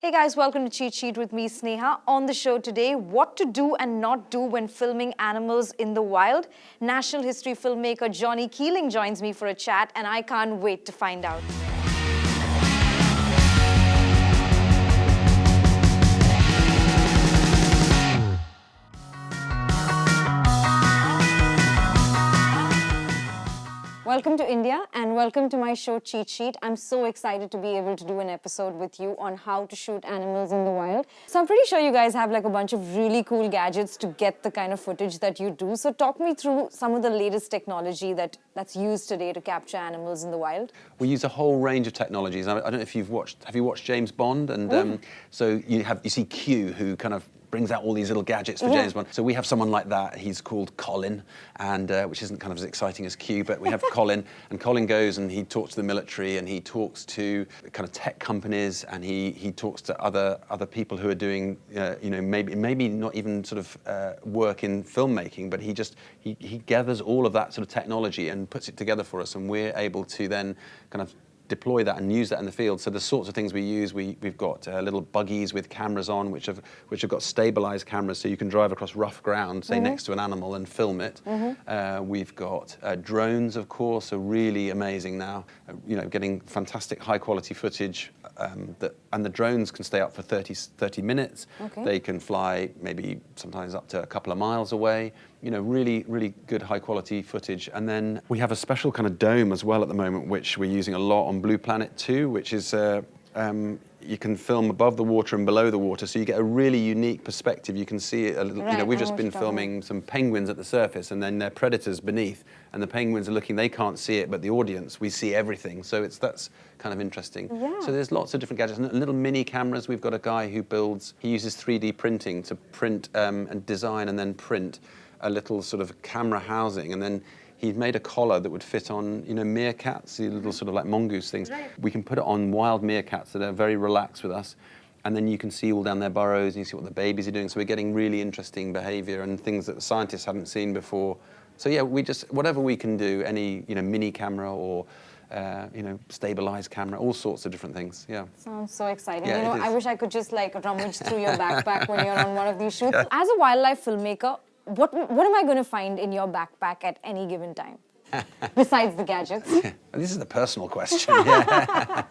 Hey guys, welcome to Cheat Sheet with me, Sneha. On the show today, what to do and not do when filming animals in the wild. National history filmmaker Jonny Keeling joins me for a chat, and I can't wait to find out. Welcome to India and welcome to my show Cheat Sheet. I'm so excited to be able to do an episode with you on how to shoot animals in the wild. So I'm pretty sure you guys have like a bunch of really cool gadgets to get the kind of footage that you do. So talk me through some of the latest technology that's used today to capture animals in the wild. We use a whole range of technologies. I don't know if have you watched James Bond? And so you see Q, who kind of brings out all these little gadgets for James Bond. So we have someone like that. He's called Colin, and which isn't kind of as exciting as Q, but we have Colin, and Colin goes and he talks to the military, and he talks to kind of tech companies, and he talks to other people who are doing, maybe not even sort of work in filmmaking, but he gathers all of that sort of technology and puts it together for us, and we're able to then kind of deploy that and use that in the field. So the sorts of things we use, we've got little buggies with cameras on, which have got stabilized cameras, so you can drive across rough ground, say next to an animal, and film it. We've got drones, of course, are really amazing now. Getting fantastic high quality footage. And the drones can stay up for 30 minutes. Okay. They can fly maybe sometimes up to a couple of miles away. Really, really good high quality footage. And then we have a special kind of dome as well at the moment, which we're using a lot on Blue Planet 2, which is you can film above the water and below the water, so you get a really unique perspective. You can see a little, right, we've just been filming some penguins at the surface, and then their predators beneath, and the penguins are looking, they can't see it, but the audience, we see everything. So that's kind of interesting. Yeah. So there's lots of different gadgets. And little mini cameras. We've got a guy who uses 3D printing to print and design and then print a little sort of camera housing, and then he'd made a collar that would fit on, meerkats, the little sort of like mongoose things. Right. We can put it on wild meerkats that are very relaxed with us, and then you can see all down their burrows, and you see what the babies are doing. So we're getting really interesting behavior and things that the scientists hadn't seen before. So yeah, whatever we can do, any, mini camera or, stabilized camera, all sorts of different things, yeah. Sounds so exciting. Yeah, I wish I could just like rummage through your backpack when you're on one of these shoots. As a wildlife filmmaker, what am I going to find in your backpack at any given time, besides the gadgets? This is the personal question. Yeah.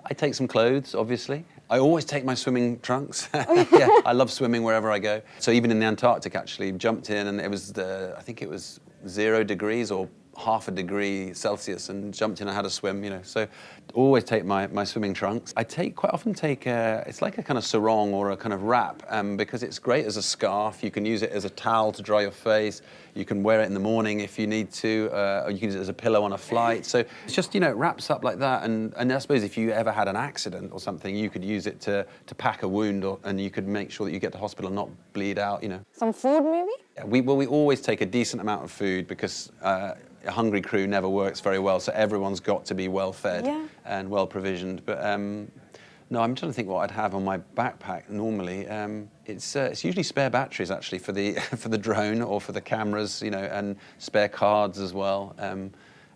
I take some clothes, obviously. I always take my swimming trunks. Yeah, I love swimming wherever I go. So even in the Antarctic, actually, jumped in, and it was I think it was 0 degrees or half a degree Celsius, and jumped in and had a swim, So always take my swimming trunks. I quite often take it's like a kind of sarong or a kind of wrap, because it's great as a scarf. You can use it as a towel to dry your face. You can wear it in the morning if you need to, or you can use it as a pillow on a flight. So it's just, it wraps up like that. And I suppose if you ever had an accident or something, you could use it to pack a wound, and you could make sure that you get to hospital and not bleed out, Some food, maybe? Yeah, we always take a decent amount of food, because a hungry crew never works very well, so everyone's got to be well fed and well provisioned. But no, I'm trying to think what I'd have on my backpack normally. It's usually spare batteries, actually, for the drone or for the cameras, and spare cards as well.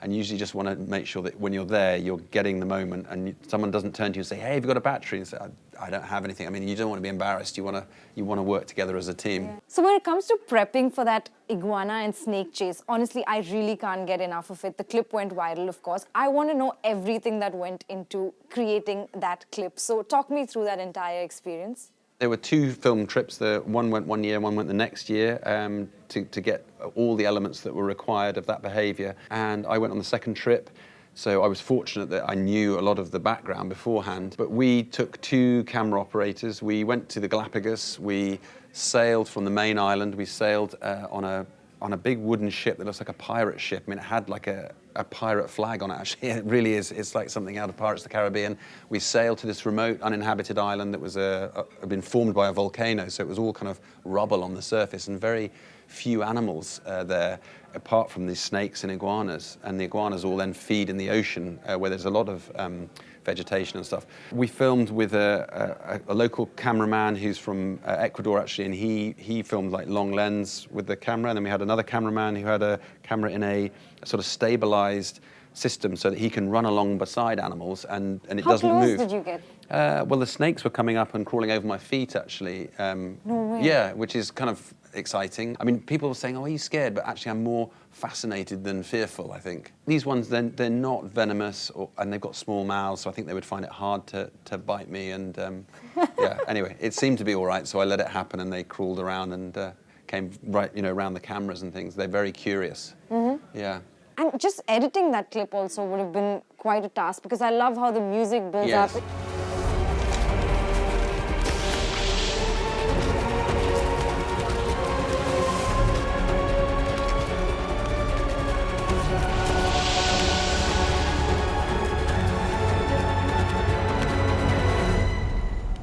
And usually just want to make sure that when you're there, you're getting the moment, and someone doesn't turn to you and say, "Hey, have you got a battery?" And say, "I don't have anything." I mean, you don't want to be embarrassed. You want to work together as a team. Yeah. So when it comes to prepping for that iguana and snake chase, honestly, I really can't get enough of it. The clip went viral, of course. I want to know everything that went into creating that clip. So talk me through that entire experience. There were 2 film trips. One went one year, one went the next year, to get all the elements that were required of that behaviour. And I went on the second trip, so I was fortunate that I knew a lot of the background beforehand. But we took 2 camera operators. We went to the Galapagos. We sailed from the main island. We sailed on a big wooden ship that looks like a pirate ship. I mean, it had like a pirate flag on it, actually. It really is. It's like something out of Pirates of the Caribbean. We sailed to this remote, uninhabited island that was had been formed by a volcano, so it was all kind of rubble on the surface, and very few animals there, apart from the snakes and iguanas. And the iguanas all then feed in the ocean, where there's a lot of vegetation and stuff. We filmed with a local cameraman who's from Ecuador, actually, and he filmed like long lens with the camera. And then we had another cameraman who had a camera in a sort of stabilized system so that he can run along beside animals and it doesn't move. How close did you get? Well, the snakes were coming up and crawling over my feet, actually. No way. Yeah, which is kind of exciting. I mean, people were saying, oh, are you scared? But actually, I'm more fascinated than fearful, I think. These ones, they're not venomous, and they've got small mouths, so I think they would find it hard to bite me. And yeah, anyway, it seemed to be all right, so I let it happen, and they crawled around and came right, around the cameras and things. They're very curious. Yeah. And just editing that clip also would have been quite a task, because I love how the music builds Yes. up.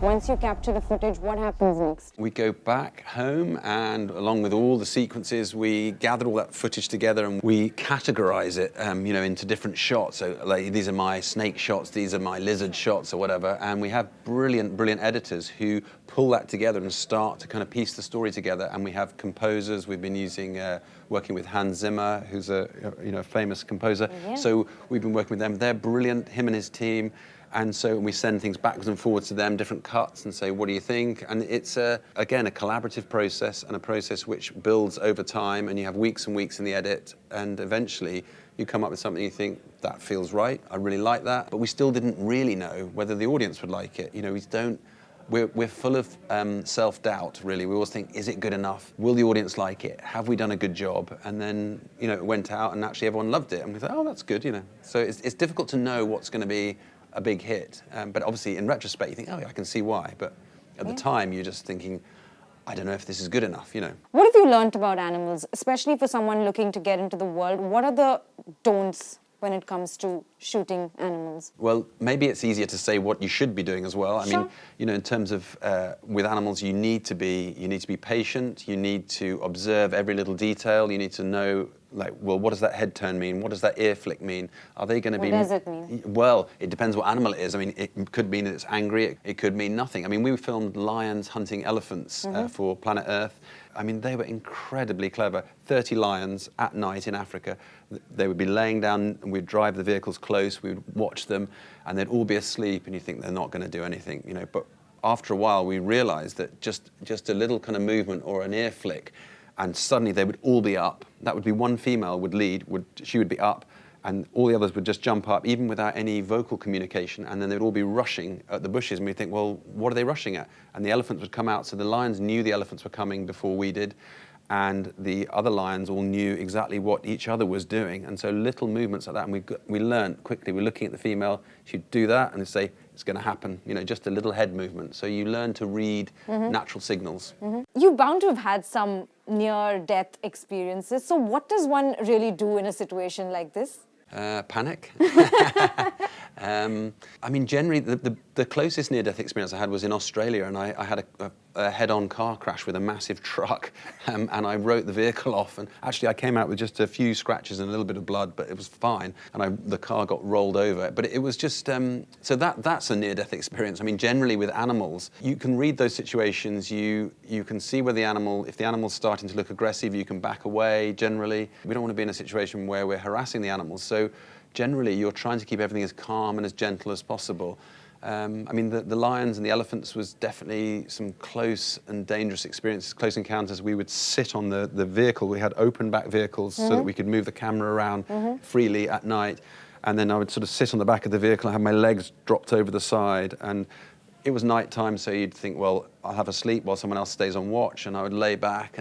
Once you capture the footage, what happens next? We go back home, and along with all the sequences, we gather all that footage together and we categorize it, into different shots. So, like, these are my snake shots, these are my lizard shots, or whatever. And we have brilliant, brilliant editors who pull that together and start to kind of piece the story together. And we have composers. We've been working with Hans Zimmer, who's a famous composer. Yeah. So we've been working with them. They're brilliant, him and his team. And so we send things backwards and forwards to them, different cuts, and say, what do you think? And it's, again, a collaborative process, and a process which builds over time, and you have weeks and weeks in the edit, and eventually you come up with something you think, that feels right, I really like that. But we still didn't really know whether the audience would like it. We're full of self-doubt, really. We always think, is it good enough? Will the audience like it? Have we done a good job? And then, it went out, and actually everyone loved it. And we thought, oh, that's good, So it's difficult to know what's going to be a big hit. But obviously, in retrospect, you think, oh, yeah, I can see why. But at the time, you're just thinking, I don't know if this is good enough, What have you learnt about animals, especially for someone looking to get into the world? What are the don'ts when it comes to shooting animals? Well, maybe it's easier to say what you should be doing as well. Sure. I mean, in terms of with animals, you need to be patient. You need to observe every little detail. You need to know, like, well, what does that head turn mean? What does that ear flick mean? Are they going to be? What does it mean? Well, it depends what animal it is. I mean, it could mean that it's angry. It could mean nothing. I mean, we filmed lions hunting elephants for Planet Earth. I mean, they were incredibly clever. 30 lions at night in Africa. They would be laying down, and we'd drive the vehicles close, we'd watch them, and they'd all be asleep, and you think they're not going to do anything, But after a while, we realized that just a little kind of movement or an ear flick, and suddenly they would all be up. That would be one female would lead, she would be up, and all the others would just jump up, even without any vocal communication, and then they'd all be rushing at the bushes, and we'd think, well, what are they rushing at? And the elephants would come out, so the lions knew the elephants were coming before we did, and the other lions all knew exactly what each other was doing, and so little movements like that, and we learned quickly. We're looking at the female, she'd do that, and they'd say, it's going to happen, just a little head movement. So you learn to read natural signals. You're bound to have had some near-death experiences. So what does one really do in a situation like this? Panic. I mean, generally, the closest near-death experience I had was in Australia, and I had a head-on car crash with a massive truck, and I wrote the vehicle off, and actually I came out with just a few scratches and a little bit of blood, but it was fine, and the car got rolled over. But it was just, so that's a near-death experience. I mean, generally with animals, you can read those situations, you can see where if the animal's starting to look aggressive, you can back away, generally. We don't want to be in a situation where we're harassing the animals, so generally you're trying to keep everything as calm and as gentle as possible. I mean, the lions and the elephants was definitely some close and dangerous experiences, close encounters. We would sit on the vehicle. We had open back vehicles so that we could move the camera around freely at night. And then I would sort of sit on the back of the vehicle and have my legs dropped over the side. And it was night time, so you'd think, well, I'll have a sleep while someone else stays on watch. And I would lay back,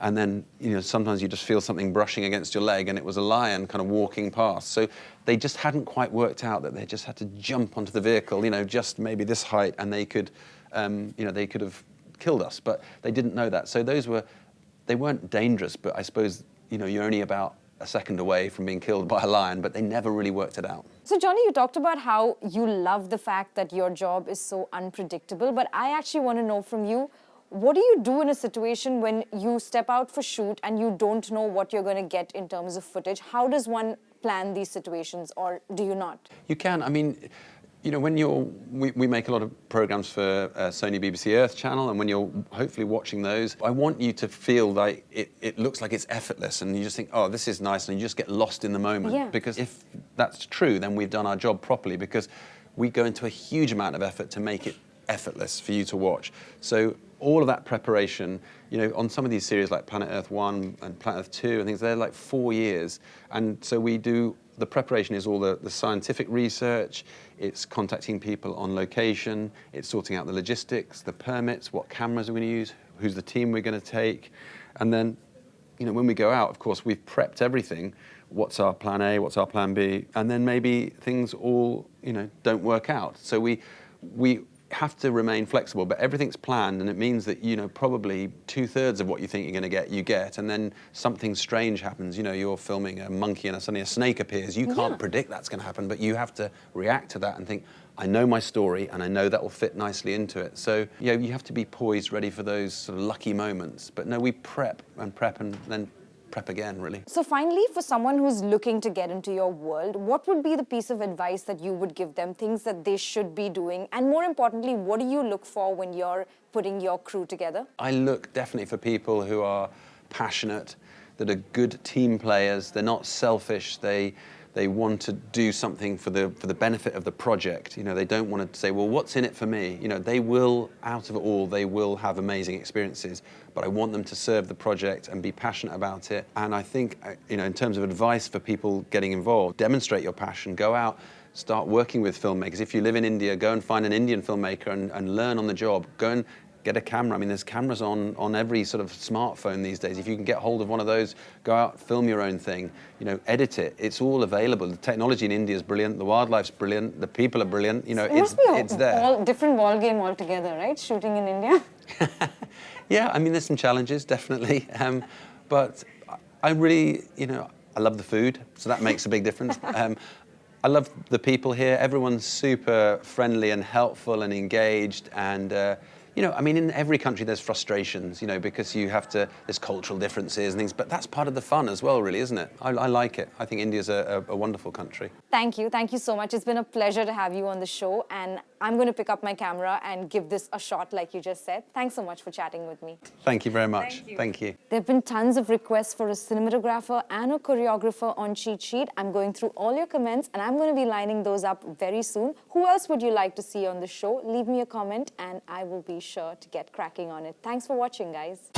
and then, sometimes you just feel something brushing against your leg, and it was a lion kind of walking past. So they just hadn't quite worked out that they just had to jump onto the vehicle, just maybe this height, and they could have killed us, but they didn't know that. So they weren't dangerous, but I suppose, you're only about a second away from being killed by a lion, but they never really worked it out. So Jonny, you talked about how you love the fact that your job is so unpredictable, but I actually want to know from you, what do you do in a situation when you step out for shoot and you don't know what you're going to get in terms of footage? How does one plan these situations, or do you not? You can. I mean, when we make a lot of programs for Sony BBC Earth channel, and when you're hopefully watching those, I want you to feel like it looks like it's effortless, and you just think, oh, this is nice, and you just get lost in the moment. Yeah. Because if that's true, then we've done our job properly, because we go into a huge amount of effort to make it effortless for you to watch. So all of that preparation, on some of these series like Planet Earth 1 and Planet Earth 2 and things, they're like 4 years. And so the preparation is all the scientific research, it's contacting people on location, it's sorting out the logistics, the permits, what cameras are we going to use, who's the team we're going to take. And then, when we go out, of course, we've prepped everything. What's our plan A, what's our plan B? And then maybe things all, don't work out. So we have to remain flexible, but everything's planned, and it means that, probably 2/3 of what you think you're going to get, you get, and then something strange happens. You're filming a monkey and suddenly a snake appears. You can't predict that's going to happen, but you have to react to that and think, I know my story, and I know that will fit nicely into it. So, you have to be poised, ready for those sort of lucky moments. But no, we prep and then prep again, really. So finally, for someone who's looking to get into your world, what would be the piece of advice that you would give them, things that they should be doing? And more importantly, what do you look for when you're putting your crew together? I look definitely for people who are passionate, that are good team players, they're not selfish, they want to do something for the benefit of the project. They don't want to say, well, what's in it for me? They will, out of it all, they will have amazing experiences, but I want them to serve the project and be passionate about it. And I think, in terms of advice for people getting involved, demonstrate your passion, go out, start working with filmmakers. If you live in India, go and find an Indian filmmaker and learn on the job. Go and get a camera. I mean, there's cameras on every sort of smartphone these days. If you can get hold of one of those, go out, film your own thing, edit it. It's all available. The technology in India is brilliant. The wildlife's brilliant. The people are brilliant. It's there. Different ball game altogether, right? Shooting in India. Yeah, I mean, there's some challenges, definitely. But I really, I love the food, so that makes a big difference. I love the people here. Everyone's super friendly and helpful and engaged, and in every country there's frustrations, because there's cultural differences and things, but that's part of the fun as well, really, isn't it? I like it. I think India's a wonderful country. Thank you so much. It's been a pleasure to have you on the show, and I'm going to pick up my camera and give this a shot like you just said. Thanks so much for chatting with me. Thank you very much. Thank you. There have been tons of requests for a cinematographer and a choreographer on Cheat Sheet. I'm going through all your comments, and I'm going to be lining those up very soon. Who else would you like to see on the show? Leave me a comment, and I will be sure to get cracking on it. Thanks for watching, guys.